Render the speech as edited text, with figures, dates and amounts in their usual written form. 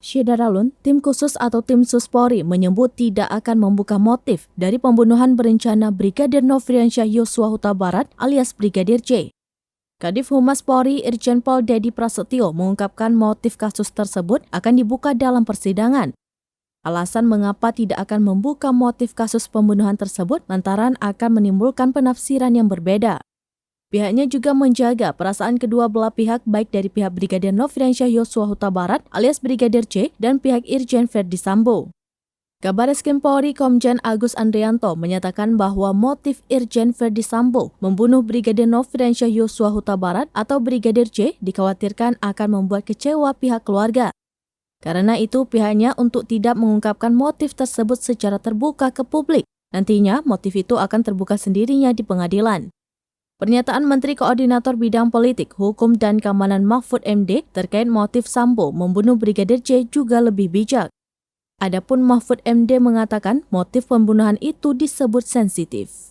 Syeda Ralun, tim khusus atau tim sus Polri menyebut tidak akan membuka motif dari pembunuhan berencana Brigadir Nofriansyah Yosua Huta Barat alias Brigadir J. Kadif Humas Polri Irjen Pol Dedi Prasetyo mengungkapkan motif kasus tersebut akan dibuka dalam persidangan. Alasan mengapa tidak akan membuka motif kasus pembunuhan tersebut lantaran akan menimbulkan penafsiran yang berbeda. Pihaknya juga menjaga perasaan kedua belah pihak baik dari pihak Brigadir Nofriansyah Yosua Huta Barat alias Brigadir J dan pihak Irjen Verdi Sambo. Kabareskrim Polri Komjen Agus Andrianto menyatakan bahwa motif Irjen Verdi Sambo membunuh Brigadir Nofriansyah Yosua Huta Barat atau Brigadir J dikhawatirkan akan membuat kecewa pihak keluarga. Karena itu pihaknya untuk tidak mengungkapkan motif tersebut secara terbuka ke publik. Nantinya motif itu akan terbuka sendirinya di pengadilan. Pernyataan Menteri Koordinator Bidang Politik, Hukum dan Keamanan Mahfud MD terkait motif Sambo membunuh Brigadir J juga lebih bijak. Adapun Mahfud MD mengatakan motif pembunuhan itu disebut sensitif.